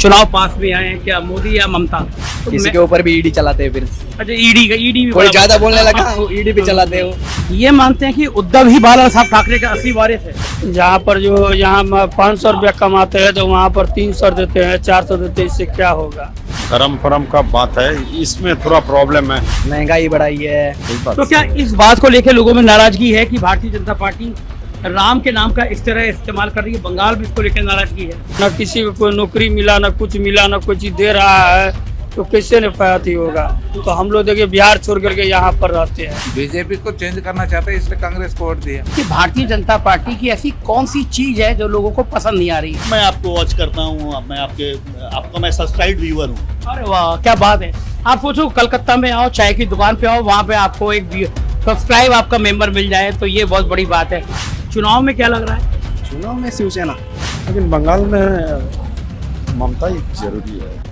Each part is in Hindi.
चुनाव पास में आए हैं, क्या मोदी या ममता? तो किसी मैं- के ऊपर भी ईडी चलाते हैं फिर अच्छा, ईडी भी कोई बड़ा- ज्यादा बोलने लगा वो ईडी भी चलाते हो। ये मानते हैं कि उद्धव ही बाला साहब ठाकरे का असली वारिस है। जहाँ पर जो यहाँ 500 रुपया कमाते हैं तो वहाँ पर 300 देते हैं, 400 देते हैं, इससे क्या होगा? धर्म परम का बात है, इसमें थोड़ा प्रॉब्लम है। महंगाई बढ़ाई है। तो क्या इस बात को लेकर लोगों में नाराजगी है कि भारतीय जनता पार्टी राम के नाम का इस तरह इस्तेमाल कर रही है? बंगाल भी इसको लेकर नाराजगी है। न किसी को कोई नौकरी मिला, न कुछ मिला, न कोई चीज दे रहा है, तो कैसे निपाती होगा? तो हम लोग देखिए बिहार छोड़ करके यहाँ पर रहते हैं। बीजेपी को चेंज करना चाहते हैं, इसलिए कांग्रेस को वोट दिया। कि भारतीय जनता पार्टी की ऐसी कौन सी चीज है जो लोगों को पसंद नहीं आ रही है? मैं आपको वॉच करता हूँ, मैं आपका मैं सब्सक्राइब व्यूअर हूँ। अरे वाह, क्या बात है। आप सोचो कलकत्ता में आओ, चाय की दुकान पे आओ, वहाँ पे आपको एक सब्सक्राइब आपका मेंबर मिल जाए, तो ये बहुत बड़ी बात है। चुनाव में क्या लग रहा है? चुनाव में शिवसेना। लेकिन बंगाल में ममता ही जरूरी है।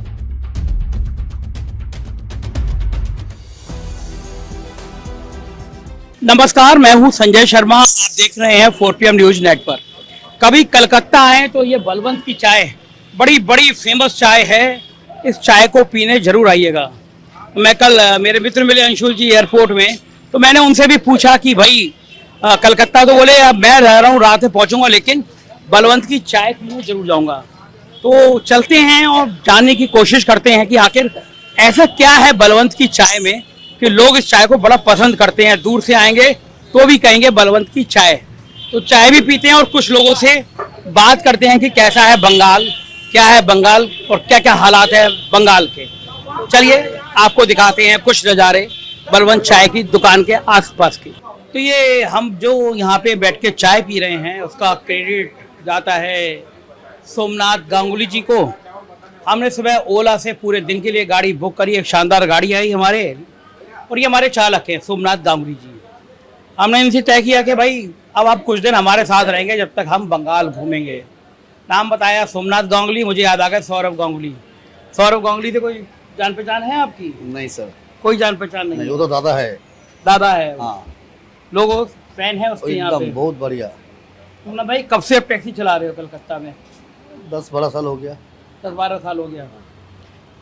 नमस्कार, मैं हूं संजय शर्मा। आप देख रहे हैं 4PM न्यूज नेटवर्क। कभी कलकत्ता आए तो ये बलवंत की चाय बड़ी बड़ी फेमस चाय है, इस चाय को पीने जरूर आइएगा। मैं कल मेरे मित्र मिले अंशुल जी एयरपोर्ट में, तो मैंने उनसे भी पूछा कि भाई कलकत्ता, तो बोले अब मैं रह रहा हूँ, रात में पहुँचूंगा, लेकिन बलवंत की चाय पीने जरूर जाऊँगा। तो चलते हैं और जानने की कोशिश करते हैं कि आखिर ऐसा क्या है बलवंत की चाय में कि लोग इस चाय को बड़ा पसंद करते हैं। दूर से आएंगे तो भी कहेंगे बलवंत की चाय। तो चाय भी पीते हैं और कुछ लोगों से बात करते हैं कि कैसा है बंगाल, क्या है बंगाल और क्या क्या हालात है बंगाल के। चलिए आपको दिखाते हैं कुछ नज़ारे बलवंत चाय की दुकान के आसपास की। तो ये हम जो यहाँ पे बैठ के चाय पी रहे हैं उसका क्रेडिट जाता है सोमनाथ गांगुली जी को। हमने सुबह ओला से पूरे दिन के लिए गाड़ी बुक करी, एक शानदार गाड़ी आई हमारे, और ये हमारे चालक हैं सोमनाथ गांगुली जी। हमने इनसे तय किया कि भाई अब आप कुछ दिन हमारे साथ रहेंगे जब तक हम बंगाल घूमेंगे। नाम बताया सोमनाथ गांगुली, मुझे याद आ गया सौरभ गांगुली। सौरभ गांगुली से कोई जान पहचान है आपकी? नहीं सर, कोई जान पहचान नहीं, वो तो दादा है। दादा है? हाँ, लोग फैन है उसके यहाँ पे? बहुत बढ़िया। तुम ना भाई कब से आप टैक्सी चला रहे हो कलकत्ता में? 10-12 साल हो गया। 10-12 साल हो गया।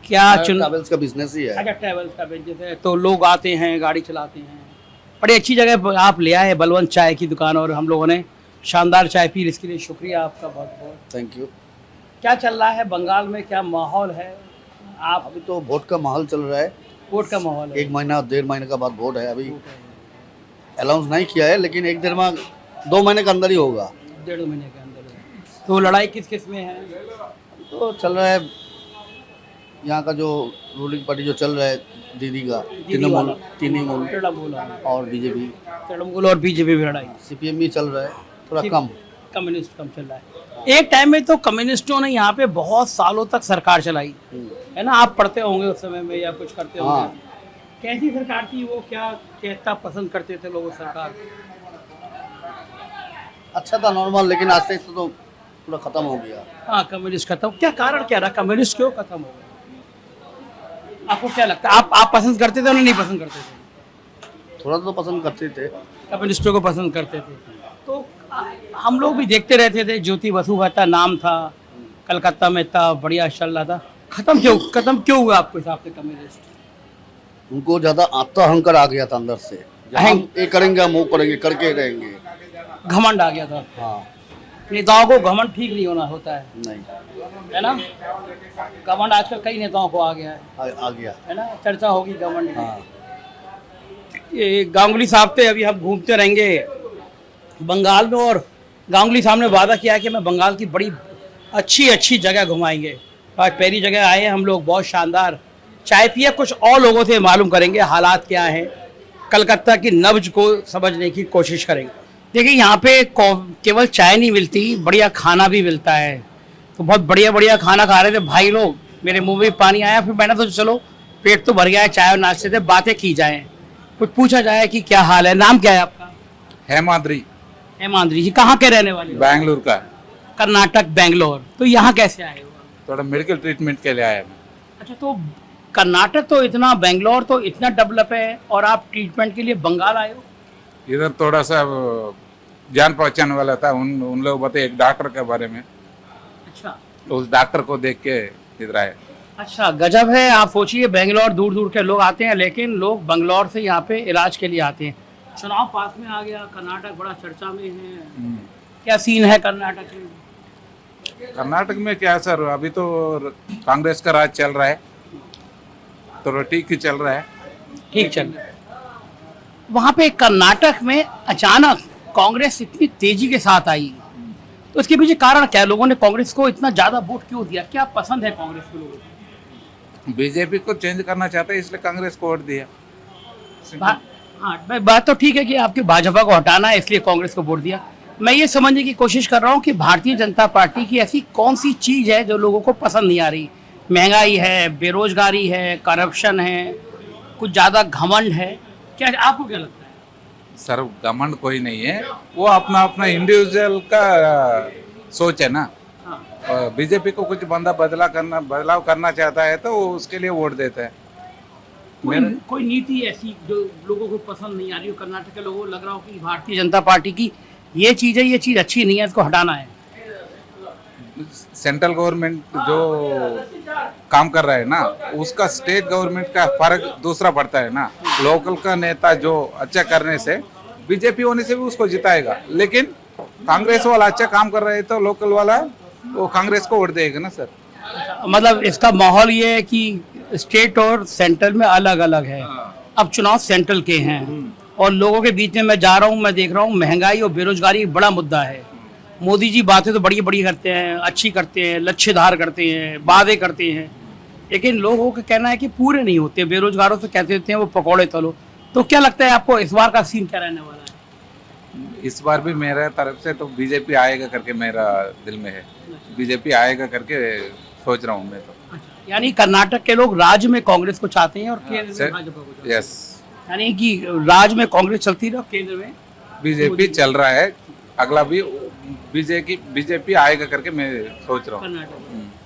क्या ट्रैवल्स का बिजनेस ही है। अच्छा, ट्रैवल्स का बिजनेस है, तो लोग आते हैं, गाड़ी चलाते हैं। बड़ी अच्छी जगह आप ले आए बलवंत चाय की दुकान, और हम लोगों ने शानदार चाय पी, इसके लिए शुक्रिया आपका बहुत बहुत। Thank you. क्या चल रहा है बंगाल में, क्या माहौल है? आप अभी तो वोट का माहौल चल रहा है। वोट का माहौल है? 1 महीना 1.5 महीने का बाद वोट है। अभी अनाउंस नहीं किया है, लेकिन 2 महीने के अंदर ही होगा। 1.5 महीने के अंदर। तो लड़ाई किस किस में है? तो चल रहा है यहाँ का जो रूलिंग पार्टी जो चल रहा है दीदी का, तृणमूल और बीजेपी। तृणमूल और बीजेपी में लड़ाई। सीपीएम भी चल रहा है, थोड़ा कम। कम्युनिस्ट कम चल रहा है। एक टाइम में तो कम्युनिस्टों ने यहाँ पे बहुत सालों तक सरकार चलाई है ना? आप पढ़ते होंगे उस समय में या कुछ करते होंगे। हाँ। कैसी सरकार थी वो? क्या कहता पसंद करते थे लोग सरकार? अच्छा था, नॉर्मल, लेकिन आस्ते आस्ते तो पूरा खत्म हो गया। हाँ, कम्युनिस्ट खत्म। क्या कारण क्या रहा, कम्युनिस्ट क्यों खत्म हो गया? आपको क्या लगता है? आप पसंद करते थे और नहीं पसंद करते थे? थोड़ा तो पसंद करते थे, कम्युनिस्टों को पसंद करते थे। तो हम लोग भी देखते रहते थे, ज्योति बसु भाता नाम था, कलकत्ता में था, बढ़िया चल रहा था। खत्म क्यों हुआ आपके हिसाब से कम्युनिस्ट? उनको ज्यादा आत्मा अहंकार आ गया था अंदर से। हम ये करेंगे, हम वो करेंगे, करके रहेंगे। घमंड आ गया था। हाँ, नेताओं को घमंड ठीक नहीं होना होता है, नहीं है ना? घमंड आजकल कई नेताओं को आ गया है, आ गया है ना? चर्चा होगी घमंड की। हाँ। ये गांगुली साहब थे, अभी हम घूमते रहेंगे बंगाल में, और गांगुली साहब ने वादा किया है कि मैं बंगाल की बड़ी अच्छी जगह घुमाएंगे। आज पहली जगह आए हैं हम लोग, बहुत शानदार चाय पिया। कुछ और लोगों से मालूम करेंगे हालात क्या हैं, कलकत्ता की नब्ज को समझने की कोशिश करेंगे। देखिए यहाँ पे केवल चाय नहीं मिलती, बढ़िया खाना भी मिलता है। तो बहुत बढ़िया खाना खा रहे थे भाई लोग, मेरे मुंह में पानी आया। फिर मैंने सोचा चलो पेट तो भर गया है, चाय और नाश्ते से बातें की जाएं, कुछ पूछा जाए कि क्या हाल है। नाम क्या है आपका? हेमाद्री। हेमाद्री जी, कहाँ के रहने वाले हो? बैंगलोर का। कर्नाटक, बैंगलोर। तो यहाँ कैसे आए हो? थोड़ा मेडिकल ट्रीटमेंट के लिए आया मैं। अच्छा, तो कर्नाटक तो इतना, बैंगलोर तो इतना डेवलप है, और आप ट्रीटमेंट के लिए बंगाल आए हो? इधर थोड़ा सा जान पहचान वाला था, उन लोग बताए एक डॉक्टर के बारे में। अच्छा, तो उस डॉक्टर को देख के इधर आए। अच्छा, गजब है। आप सोचिए, बेंगलोर दूर दूर के लोग आते हैं, लेकिन लोग बंगलौर से यहाँ पे इलाज के लिए आते हैं। चुनाव पास में आ गया, कर्नाटक बड़ा चर्चा में है, क्या सीन है कर्नाटक में? कर्नाटक में क्या सर, अभी तो कांग्रेस का राज चल रहा है, तो ठीक ही चल रहा है। ठीक चल रहा है। वहाँ पे कर्नाटक में अचानक कांग्रेस इतनी तेजी के साथ आई, तो इसके पीछे कारण क्या है? लोगों ने कांग्रेस को इतना ज्यादा वोट क्यों दिया? क्या पसंद है कांग्रेस के लोगों को? बीजेपी को चेंज करना चाहते हैं, इसलिए कांग्रेस को वोट दिया। हाँ, बात तो ठीक है कि आपकी भाजपा को हटाना है, इसलिए कांग्रेस को वोट दिया। मैं ये समझने की कोशिश कर रहा हूँ कि भारतीय जनता पार्टी की ऐसी कौन सी चीज है जो लोगों को पसंद नहीं आ रही? महंगाई है, बेरोजगारी है, करप्शन है, कुछ ज्यादा घमंड है, क्या आपको क्या लगता है? सर घमंड कोई नहीं है, वो अपना अपना इंडिविजुअल का सोच है ना। हाँ। बीजेपी को कुछ बंदा बदलाव करना चाहता है तो वो उसके लिए वोट देता है। कोई नीति ऐसी जो लोगों को पसंद नहीं आ रही हो? कर्नाटक के लोगों को लग रहा हो कि भारतीय जनता पार्टी की ये चीज है, ये चीज अच्छी नहीं है, इसको हटाना है। सेंट्रल गवर्नमेंट जो काम कर रहा है ना, उसका स्टेट गवर्नमेंट का फर्क दूसरा पड़ता है ना। लोकल का नेता जो अच्छा करने से, बीजेपी होने से भी उसको जिताएगा, लेकिन कांग्रेस वाला अच्छा काम कर रहा है तो लोकल वाला वो कांग्रेस को वोट देगा ना सर। मतलब इसका माहौल ये है कि स्टेट और सेंट्रल में अलग अलग है। अब चुनाव सेंट्रल के हैं और लोगों के बीच में मैं जा रहा हूँ, मैं देख रहा हूँ महंगाई और बेरोजगारी एक बड़ा मुद्दा है। मोदी जी बातें तो बड़ी बड़ी करते हैं, अच्छी करते हैं, लक्ष्यधार करते हैं, वादे करते हैं, लेकिन लोगों का कहना है कि पूरे नहीं होते। बेरोजगारों से कहते देते हैं वो पकौड़े तलो। तो क्या लगता है आपको इस बार का सीन क्या रहने वाला है? इस बार भी मेरे तरफ से तो बीजेपी आएगा करके मेरा दिल में है। बीजेपी आएगा करके सोच रहा हूँ मैं तो। यानी कर्नाटक के लोग राज्य में कांग्रेस को चाहते हैं और केंद्र में भाजपा को चाहते हैं। यस, यानी कि राज्य में कांग्रेस चलती रहे, केंद्र में बीजेपी चल रहा है। अगला भी बीजेपी आएगा करके मैं सोच रहा हूँ।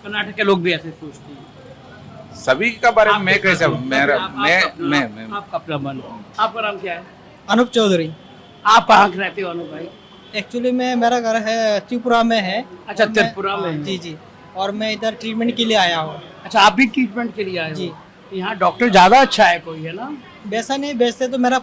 कर्नाटक के लोग भी ऐसे सोचते हैं। सभी का बारे में मैं कैसे, मेरा मैं आपका अपना मन। आपका नाम क्या है? अनूप चौधरी। आप कहाँ के रहते हो अनूप भाई? एक्चुअली में मेरा घर है त्रिपुरा में है। अच्छा, त्रिपुरा में। जी जी, और मैं इधर ट्रीटमेंट के लिए आया हूँ। अच्छा, आप भी ट्रीटमेंट के लिए आए हो? जी। यहाँ डॉक्टर ज्यादा अच्छा है कोई, है ना? वैसा नहीं, वैसे तो मेरा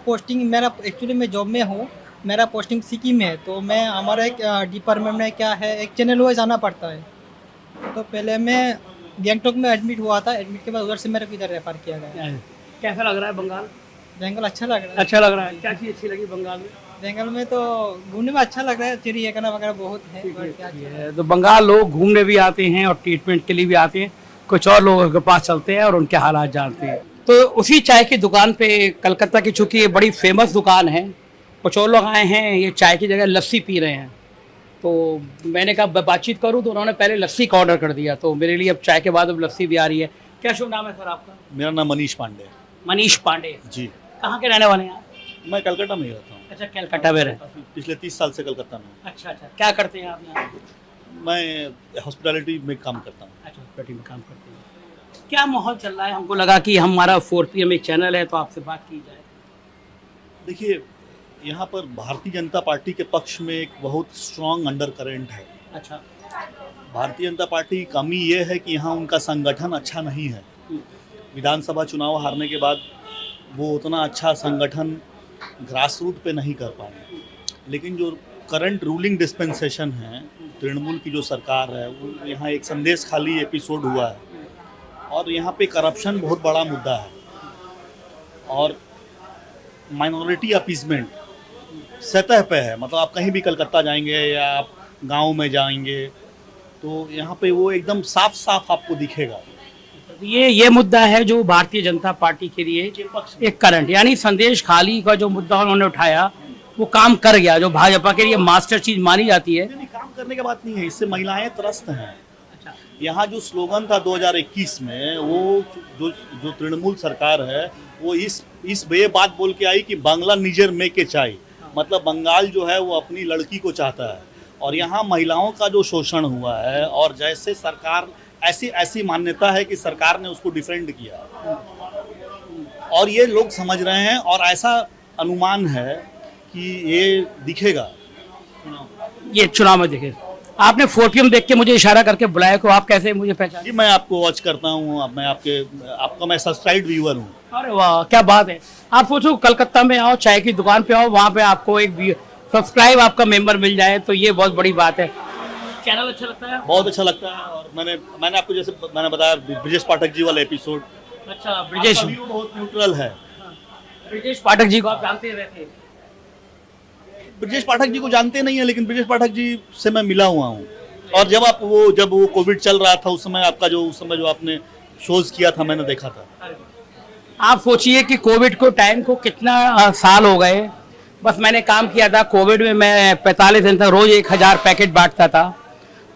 एक्चुअली मैं जॉब में हूँ, मेरा पोस्टिंग सिक्किम में है। तो मैं हमारा एक डिपार्टमेंट में क्या है, एक चैनल वाइज आना पड़ता है। तो पहले मैं गैंगटॉक में एडमिट हुआ था, एडमिट के बाद उधर से मेरे को इधर रेफर किया गया। कैसा लग रहा है बंगाल? बंगाल अच्छा लग रहा है। अच्छा लग रहा है। क्या चीज़ अच्छी लगी बंगाल में? बंगाल में तो घूमने में अच्छा लग रहा है, चिड़ियाखाना वगैरह बहुत है। तो बंगाल लोग घूमने भी आते हैं और ट्रीटमेंट के लिए भी आते हैं। कुछ और लोगों के पास चलते हैं और उनके हालात जानते हैं। तो उसी चाय की दुकान पे, कलकत्ता की चूंकि ये बड़ी फेमस दुकान है, कुछ और लोग आए हैं, ये चाय की जगह लस्सी पी रहे हैं। तो मैंने कहा बातचीत करूं, तो उन्होंने पहले लस्सी का ऑर्डर कर दिया। तो मेरे लिए अब चाय के बाद अब लस्सी भी आ रही है। क्या शुभ नाम है सर आपका? मेरा नाम मनीष पांडे है। मनीष पांडे जी। कहाँ के रहने वाले हैं आप? मैं कलकत्ता में ही रहता हूँ। अच्छा, कलकत्ता में रहते हैं। पिछले 30 साल से कलकत्ता में हूँ। अच्छा, क्या करते हैं आप यहाँ? मैं हॉस्पिटैलिटी में काम करता हूँ। अच्छा, हॉस्पिटैलिटी में काम करते हैं। क्या माहौल चल रहा है? हमको लगा कि हमारा 4PM एक चैनल है तो आपसे बात की जाए। देखिए, यहाँ पर भारतीय जनता पार्टी के पक्ष में एक बहुत स्ट्रॉन्ग अंडर करेंट है। अच्छा। भारतीय जनता पार्टी की कमी ये है कि यहाँ उनका संगठन अच्छा नहीं है। विधानसभा चुनाव हारने के बाद वो उतना अच्छा संगठन ग्रास रूट पे नहीं कर पाए। लेकिन जो करंट रूलिंग डिस्पेंसेशन है, तृणमूल की जो सरकार है, वो यहाँ एक संदेश खाली एपिसोड हुआ है और यहाँ पे करप्शन बहुत बड़ा मुद्दा है और माइनॉरिटी अपीसमेंट सतह पे है। मतलब आप कहीं भी कलकत्ता जाएंगे या आप गांव में जाएंगे तो यहाँ पे वो एकदम साफ साफ आपको दिखेगा। ये मुद्दा है जो भारतीय जनता पार्टी के लिए एक करंट, यानी संदेश खाली का जो मुद्दा उन्होंने उठाया वो काम कर गया, जो भाजपा के लिए मास्टर चीज मानी जाती है। नहीं, काम करने की बात नहीं है, इससे महिलाएं त्रस्त हैं। यहाँ जो स्लोगन था 2021 में, वो जो तृणमूल सरकार है वो इस बात बोल के आई कि बांग्ला निजर में के चाय, मतलब बंगाल जो है वो अपनी लड़की को चाहता है। और यहाँ महिलाओं का जो शोषण हुआ है और जैसे सरकार ऐसी मान्यता है कि सरकार ने उसको डिफेंड किया और ये लोग समझ रहे हैं और ऐसा अनुमान है कि ये दिखेगा ये चुनाव में दिखे। आपने 4PM देख के मुझे इशारा करके बुलाया को आप कैसे मुझे पहचान? जी मैं आपको वॉच करता हूँ, मैं आपका मैं सब्सक्राइब व्यूअर हूँ। अरे वाह क्या बात है। आप सोचो कलकत्ता में आओ, चाय की दुकान पे आओ, वहाँ पे आपको एक सब्सक्राइब आपका मेंबर मिल जाए तो ये बहुत बड़ी बात है। चैनल अच्छा लगता है? बहुत अच्छा लगता है। और मैंने आपको जैसे मैंने बताया ब्रिजेश पाठक जी वाला एपिसोड, अच्छा ब्रिजेश, आपका व्यू बहुत न्यूट्रल है। ब्रिजेश पाठक जी को आप जानते हैं वैसे? ब्रिजेश पाठक जी को जानते नहीं है, लेकिन ब्रिजेश पाठक जी से मैं मिला हुआ हूँ। और जब वो कोविड चल रहा था उस समय जो आपने शोज किया था मैंने देखा था। आप सोचिए कि कोविड को टाइम को कितना साल हो गए। बस मैंने काम किया था कोविड में, मैं 45 दिन तक रोज 1000 पैकेट बांटता था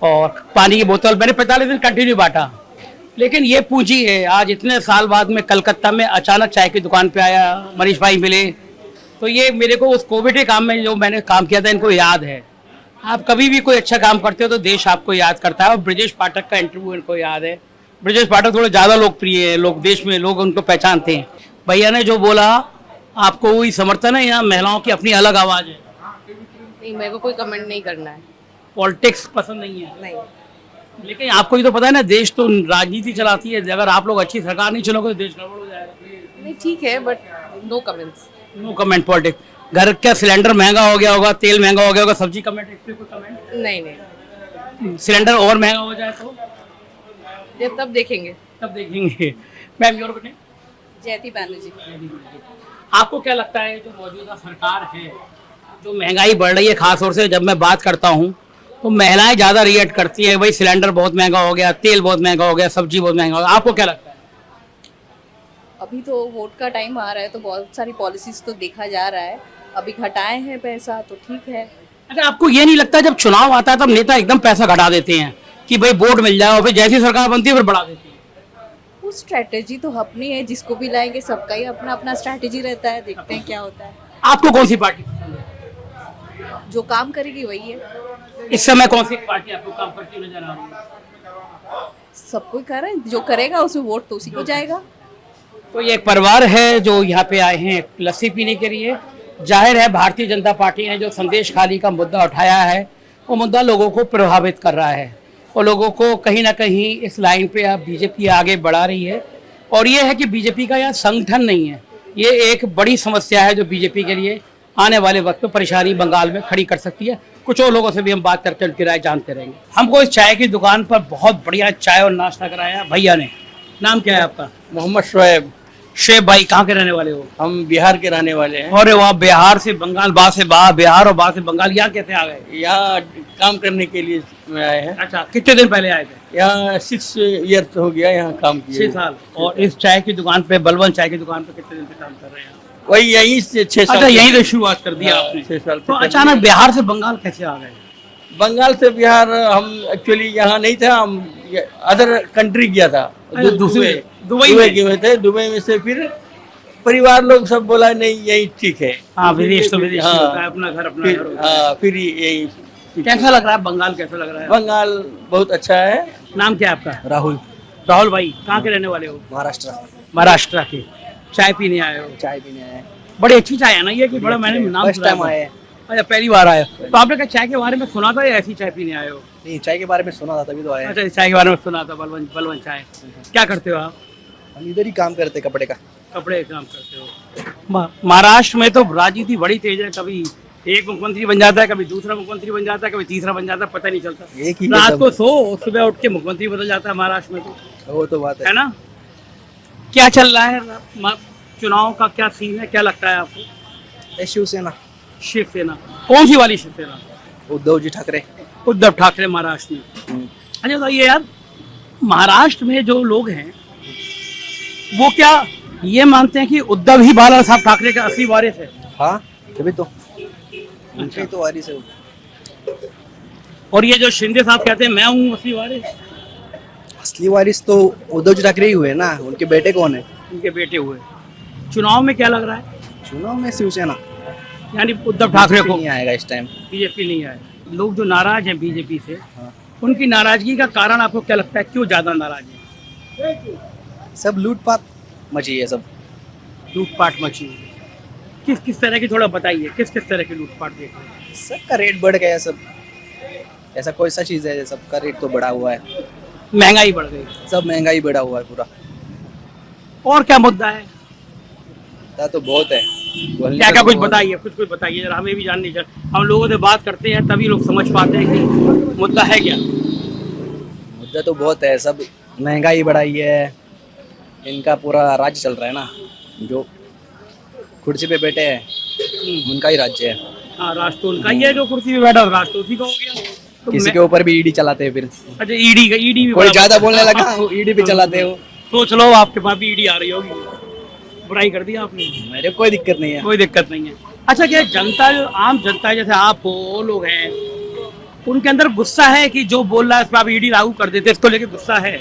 और पानी की बोतल मैंने 45 दिन कंटिन्यू बांटा। लेकिन ये पूंजी है, आज इतने साल बाद में कलकत्ता में अचानक चाय की दुकान पे आया, मनीष भाई मिले, तो ये मेरे को उस कोविड के काम में जो मैंने काम किया था इनको याद है। आप कभी भी कोई अच्छा काम करते हो तो देश आपको याद करता है, और ब्रिजेश पाठक का इंटरव्यू इनको याद है। ब्रिजेश पाठक थोड़े ज़्यादा लोकप्रिय है, लोग देश में लोग उनको पहचानते हैं। भैया ने जो बोला आपको वही समर्थन है या महिलाओं की अपनी अलग आवाज़ है? नहीं, मेरे को कोई कमेंट नहीं करना है। पॉलिटिक्स पसंद नहीं है? नहीं। लेकिन आपको ही तो पता है ना, देश तो राजनीति चलाती है, अगर आप लोग अच्छी सरकार नहीं चलोगे तो देश गड़बड़ हो जाएगा। नहीं ठीक है, but no comments. No comment politics. घर का सिलेंडर महंगा हो गया होगा, तेल महंगा हो गया होगा, सब्जी कमेंट, इस पे कोई कमेंट? नहीं नहीं, सिलेंडर और महंगा हो जाए तो ये तब देखेंगे। तब देखेंगे। Ma'am your name? जयती बैनर्जी। आपको क्या लगता है जो मौजूदा सरकार है, जो महंगाई बढ़ रही है, खास तौर से जब मैं बात करता हूँ तो महिलाएं ज़्यादा रिएक्ट करती है, भाई सिलेंडर बहुत महंगा हो गया, तेल बहुत महंगा हो गया, सब्जी बहुत महंगा हो गया, आपको क्या लगता है? अभी तो वोट का टाइम आ रहा है तो बहुत सारी पॉलिसीज तो देखा जा रहा है। अभी घटाए हैं पैसा तो ठीक है। अच्छा आपको ये नहीं लगता जब चुनाव आता है तब नेता एकदम पैसा घटा देते हैं कि भाई वोट मिल जाए, और फिर जैसी सरकार बनती है फिर बढ़ा देती है? वो स्ट्रेटेजी तो अपनी है, जिसको भी लाएंगे सबका ही अपना अपना स्ट्रेटेजी रहता है, देखते हैं क्या होता है। आपको कौन सी पार्टी पसंद है? जो काम करेगी वही है। इस समय कौन सी पार्टी आपको काम करती नजर आ रही है? सब कोई कर रहे हैं, जो करेगा उसमें वोट तो उसी को जाएगा। तो ये एक परिवार है जो यहाँ पे आए हैं लस्सी पीने के लिए। जाहिर है भारतीय जनता पार्टी ने जो संदेश खाली का मुद्दा उठाया है वो मुद्दा लोगों को प्रभावित कर रहा है, और लोगों को कहीं ना कहीं इस लाइन पे अब बीजेपी आगे बढ़ा रही है। और ये है कि बीजेपी का यह संगठन नहीं है, ये एक बड़ी समस्या है जो बीजेपी के लिए आने वाले वक्त में परेशानी बंगाल में खड़ी कर सकती है। कुछ और लोगों से भी हम बात करके उनकी राय जानते रहेंगे। हमको इस चाय की दुकान पर बहुत बढ़िया चाय और नाश्ता कराया भैया ने। नाम क्या है आपका? मोहम्मद शुएब। शेब भाई कहाँ के रहने वाले हो? हम बिहार के रहने वाले हैं। अरे वाह, बिहार से बंगाल, बाहर से बाहर, बिहार और बाहर से बंगाल, यहाँ कैसे आ गए? यहाँ काम करने के लिए आए हैं। अच्छा, कितने दिन पहले आए थे? यहाँ 6 ईयर्स हो गया यहाँ काम किए। 6 साल। और इस चाय की दुकान पे, बलवंत चाय की दुकान पे कितने दिन से काम कर रहे हैं? वही यहीं से 6 साल। अच्छा, यहीं से शुरुआत कर दिया हाँ, आपने? 6 साल तो अचानक बिहार से बंगाल कैसे आ गए? बंगाल से बिहार हम एक्चुअली यहाँ नहीं था, हम अदर कंट्री गया था, दुबई में थे। दुबई में से फिर परिवार लोग सब बोला नहीं यही ठीक है। हाँ, विदेश तो विदेश हाँ, होता है, अपना घर अपना घर होता है। हाँ, फिर यही। कैसा लग रहा है बंगाल, कैसा लग रहा है? बंगाल बहुत अच्छा है। नाम क्या है आपका? राहुल। राहुल भाई कहाँ के रहने वाले हो? महाराष्ट्र। महाराष्ट्र के। चाय पीने आए हो? चाय पीने आए। बड़ी अच्छी चाय है ना ये, कि बड़ा मैंने नाम सुना था। अच्छा, पहली बार आए तो आपने क्या चाय के बारे में सुना था या ऐसी चाय पीने आए हो? नहीं, चाय के बारे में सुना था तभी तो आए। अच्छा, चाय के बारे में सुना था, बलवंत चाय। क्या करते हो आप? हम इधर ही काम करते, कपड़े का। कपड़े का काम करते हो। महाराष्ट्र में तो राजनीति बड़ी तेज है, कभी एक मुख्यमंत्री बन जाता है, कभी दूसरा मुख्यमंत्री बन जाता है, कभी तीसरा बन जाता है, पता नहीं चलता। एक ही रात को सो, सुबह उठ के मुख्यमंत्री बदल जाता है महाराष्ट्र में तो। वो तो बात है ना? क्या चल रहा है चुनाव का, क्या सीन है, क्या लगता है आपको? शिवसेना। शिवसेना? कौन सी वाली शिवसेना? उद्धव जी ठाकरे। उद्धव ठाकरे महाराष्ट्र में। अच्छा तो ये यार, महाराष्ट्र में जो लोग हैं वो क्या ये मानते हैं कि उद्धव ही बाला साहब ठाकरे का असली वारिस है? हाँ, तभी तो उनके तो वारिस है। और ये जो शिंदे साहब कहते हैं मैं हूँ असली वारिस? असली वारिस तो उद्धव जी ठाकरे ही हुए ना, उनके बेटे कौन है? उनके बेटे हुए। चुनाव में क्या लग रहा है? चुनाव में शिवसेना, यानी उद्धव ठाकरे को नहीं आएगा इस टाइम। बीजेपी नहीं आए। लोग जो नाराज हैं बीजेपी से, हाँ। उनकी नाराजगी का कारण आपको क्या लगता है, क्यों ज्यादा नाराज है? सब लूटपाट मची है, सब लूटपाट मची हुई है। किस तरह की, थोड़ा बताइए, किस तरह की लूटपाट देख रहे हैं? सबका रेट बढ़ गया, सब ऐसा कोई सा चीज़ है, सबका रेट तो बढ़ा हुआ है, महंगाई बढ़ गई, सब महंगाई बढ़ा हुआ है पूरा। और क्या मुद्दा है? मुद्दा तो बहुत है, बोलने क्या का क्या तो कुछ बहुत- बताइए, कुछ बताइए जरा, हमें भी जाननी चाहिए। हम लोगों से बात करते हैं तभी लोग समझ पाते हैं कि मुद्दा है क्या। मुद्दा तो बहुत है, सब महंगाई बढ़ाई है, इनका पूरा राज्य चल रहा है ना, जो कुर्सी पे बैठे हैं उनका ही राज्य है। हाँ, राष्ट्र तो उनका ही है, जो कुर्सी पे बैठा राष्ट्र तो उसी का हो गया। तो किसी मैं- के ऊपर भी ईडी चलाते हैं, फिर अच्छा, ईडी भी कोई बड़ा- ज्यादा बोलने लगा वो ईडी पे चलाते हो। सोच लो आपके पास भी ईडी आ रही होगी, बुराई कर दी आपने। मेरे कोई दिक्कत नहीं है। कोई दिक्कत नहीं है। अच्छा, क्या जनता, जो आम जनता है, जैसे आप हो, वो लोग हैं, उनके अंदर गुस्सा है कि जो बोल रहा है इस पर आप ईडी लागू कर देते, इसको लेके गुस्सा है?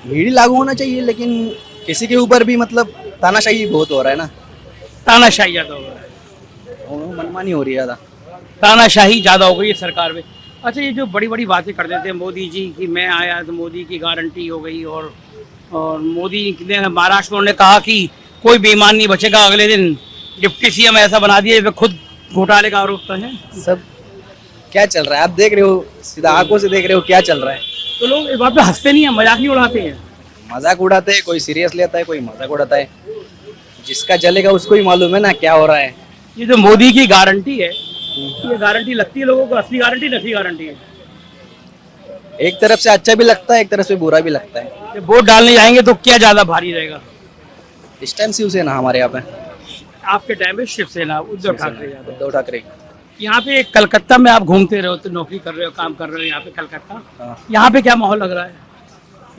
ईडी लागू होना चाहिए, लेकिन किसी के ऊपर भी मतलब तानाशाही बहुत हो रहा है ना, तानाशाही ज्यादा हो रहा है, मनमानी हो रही है ज्यादा। तानाशाही ज्यादा हो गई है सरकार में। अच्छा, ये जो बड़ी बड़ी बातें कर देते हैं मोदी जी कि मैं आया तो मोदी की गारंटी हो गई, और मोदी ने महाराष्ट्र में उन्होंने कहा कि कोई बेईमान नहीं बचेगा, अगले दिन डिप्टी सीएम ऐसा बना दिए, वे खुद घोटाले का आरोप है। सब क्या चल रहा है आप देख रहे हो, सीधा आंखों से देख रहे हो क्या चल रहा है। तो लोग इस बात पे हंसते नहीं है, मजाक नहीं उड़ाते हैं। मजाक उड़ाते हैं, कोई सीरियस लेता है, कोई मजाक उड़ाता है, जिसका जलेगा उसको ही मालूम है ना क्या हो रहा है। ये जो मोदी की गारंटी है, ये गारंटी लगती है लोगों को असली गारंटी, नकली गारंटी है? एक तरफ से अच्छा भी लगता है, एक तरफ से बुरा भी लगता है। जब वोट डालने जाएंगे तो क्या ज्यादा भारी रहेगा? इस टाइम शिवसेना हमारे यहाँ पे, आपके टाइम में शिवसेना, उद्धव ठाकरे यादव। उद्धव ठाकरे। यहाँ पे कलकत्ता में आप घूमते रहो, तो नौकरी कर रहे हो, काम कर रहे हो यहाँ पे कलकत्ता, हाँ। यहाँ पे क्या माहौल लग रहा है?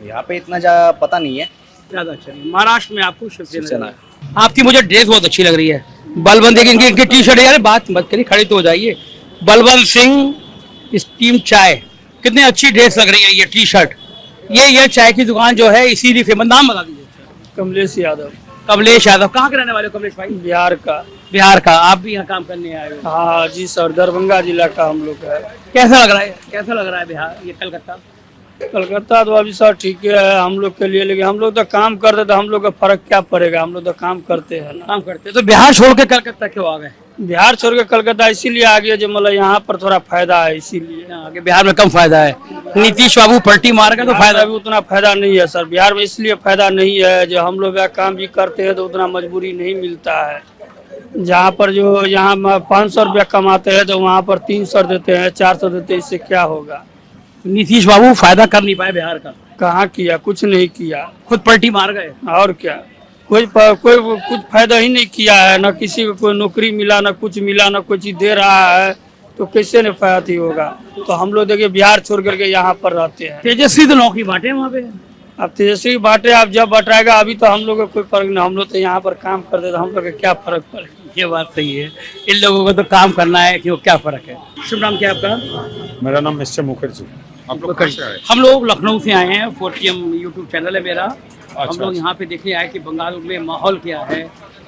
यहाँ पे इतना ज्यादा पता नहीं है। ज्यादा अच्छा नहीं। महाराष्ट्र में आपको शिवसेना शिवसेना। लग रहा है। आपकी मुझे ड्रेस बहुत अच्छी लग रही है, बलवंत, इनकी टी शर्ट, यार बात मत करिए, खड़ी तो हो जाइए। बलवंत सिंह स्टीम चाय, कितनी अच्छी ड्रेस लग रही है ये टी शर्ट। ये चाय की दुकान जो है इसीलिए फेमस, नाम बता दीजिए। कमलेश यादव, कमलेश यादव। कहाँ के रहने वाले हो कमलेश भाई? बिहार का। बिहार का। आप भी यहाँ काम करने आए हो? हाँ जी सर, दरभंगा जिला का हम लोग है। कैसा लग रहा है, कैसा लग रहा है बिहार, ये कलकत्ता? कलकत्ता तो अभी सर ठीक है हम लोग के लिए, लेकिन हम लोग तो काम करते तो हम लोग का फर्क क्या पड़ेगा, हम लोग तो काम करते हैं ना। काम करते तो बिहार छोड़ के कलकत्ता क्यों आ गए? बिहार छोड़ के कलकत्ता इसीलिए आ गया जो मतलब यहाँ पर थोड़ा फायदा है, इसीलिए। आगे बिहार में कम फायदा है, नीतीश बाबू पलटी मारेगा तो फायदा भी उतना फायदा नहीं है सर बिहार में, इसलिए फायदा नहीं है जो हम लोग काम भी करते हैं तो उतना मजबूरी नहीं मिलता है। जहाँ पर जो यहाँ 500 रुपया कमाते हैं तो वहाँ पर 300 देते हैं, 400 देते हैं, इससे क्या होगा? नीतीश बाबू फायदा कर नहीं पाए बिहार का। कहाँ किया, कुछ नहीं किया, खुद पलटी मार गए। और क्या, कोई कुछ फायदा ही नहीं किया है, ना किसी को कोई नौकरी मिला, ना कुछ मिला, ना कोई चीज दे रहा है, तो कैसे न फायदा होगा? तो हम लोग देखिए बिहार छोड़ करके यहाँ पर रहते हैं। तेजस्वी तो नौकरी बांटे वहाँ पे। अब तेजस्वी बांटे, आप जब बटाएगा, अभी तो हम लोग को कोई फर्क नहीं, हम लोग तो यहाँ पर काम करते तो हम लोग का क्या फर्क पड़ेगा? ये बात सही है, इन लोगों को तो काम करना है, क्यों, क्या फर्क है? शुभ नाम क्या है आपका? मेरा नाम मिस्टर मुखर्जी। आप लोग कहाँ से आए? हम लोग लखनऊ से आए हैं, 4PM यूट्यूब चैनल है मेरा। हम लोग अच्छा। यहाँ पे देखने आए कि बंगाल में माहौल क्या है,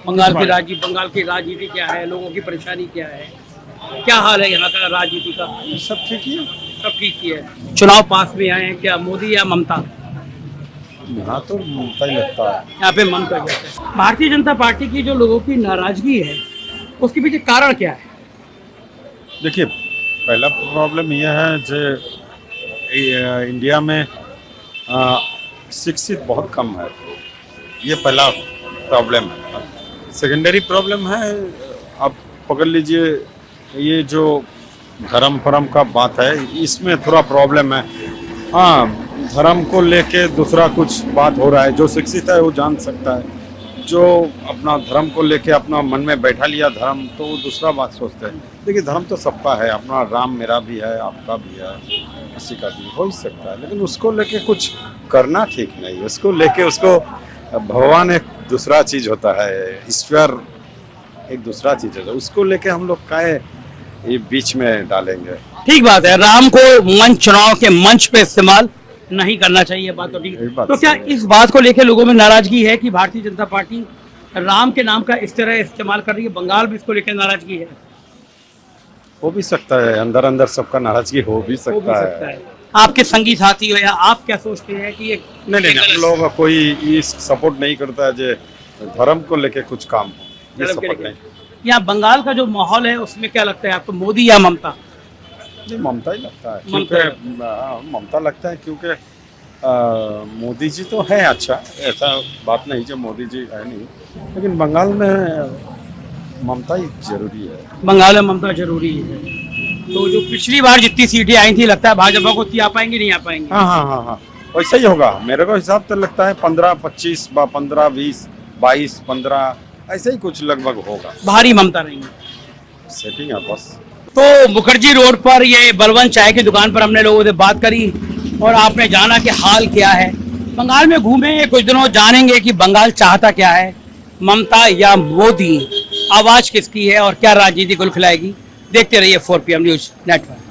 बंगाल की राजनीति क्या है, लोगों की परेशानी क्या है, क्या हाल है यहाँ का राजनीति का? सब ठीक ही है। सब ठीक ही है। चुनाव पास में आए हैं, क्या मोदी या ममता? यहाँ तो ममता ही लगता है। यहाँ पे ममता कहते हैं। भारतीय जनता पार्टी की जो लोगों की नाराजगी है, उसके पीछे कारण क्या है? देखिए, पहला प्रॉब्लम यह है जो इंडिया में शिक्षित बहुत कम है, ये पहला प्रॉब्लम है। सेकेंडरी प्रॉब्लम है, आप पकड़ लीजिए ये जो धर्म फरम का बात है, इसमें थोड़ा प्रॉब्लम है। हाँ, धर्म को लेके दूसरा कुछ बात हो रहा है, जो शिक्षित है वो जान सकता है, जो अपना धर्म को लेके अपना मन में बैठा लिया धर्म, तो वो दूसरा बात सोचते हैं। देखिए, धर्म तो सबका है, अपना राम मेरा भी है, आपका भी है, किसी का भी हो ही सकता है, लेकिन उसको लेके कुछ करना ठीक नहीं। उसको लेके उसको भगवान एक दूसरा चीज होता है, ईश्वर एक दूसरा चीज होता है, उसको लेके हम लोग काहे ये बीच में डालेंगे? ठीक बात है, राम को चुनाव के मंच पे इस्तेमाल नहीं करना चाहिए, बात तो ठीक। तो क्या इस बात को लेकर लोगों में नाराजगी है कि भारतीय जनता पार्टी राम के नाम का इस तरह इस्तेमाल कर रही है? बंगाल भी इसको लेकर नाराजगी है? हो भी सकता है, अंदर अंदर सबका नाराजगी हो भी सकता है। आपके संगी साथी हो या आप क्या सोचते हैं कि ये? नहीं, हम लोगों का कोई ये सपोर्ट नहीं करता है जो धर्म को लेके कुछ काम हो, ये सपोर्ट नहीं। यहाँ बंगाल का जो माहौल है उसमें क्या लगता है आपको, मोदी या ममता? नहीं, ममता ही लगता है ममता। क्योंकि ममता लगता है क्योंकि मोदी जी तो है अच्छा, ऐसा बात नहीं जो मोदी जी है नहीं, लेकिन बंगाल में ममता ही जरूरी है। बंगाल में ममता जरूरी है। तो जो पिछली बार जितनी सीटें आई थी लगता है भाजपा को उतनी आ पाएंगी, नहीं आ पाएंगी? हाँ हाँ हाँ हाँ, वैसा ही होगा मेरे को हिसाब तो लगता है 15-25 15-20 22-15 ऐसे ही कुछ लगभग होगा। भारी ममता रहेंगी। सेटिंग है बस। तो मुखर्जी रोड पर ये बलवंत चाय की दुकान पर हमने लोगों से बात करी और आपने जाना कि हाल क्या है। बंगाल में घूमे कुछ दिनों, जानेंगे कि बंगाल चाहता क्या है, ममता या मोदी, आवाज किसकी है और क्या राजनीति गुल खिलाएगी। देखते रहिए 4 PM न्यूज नेटवर्क।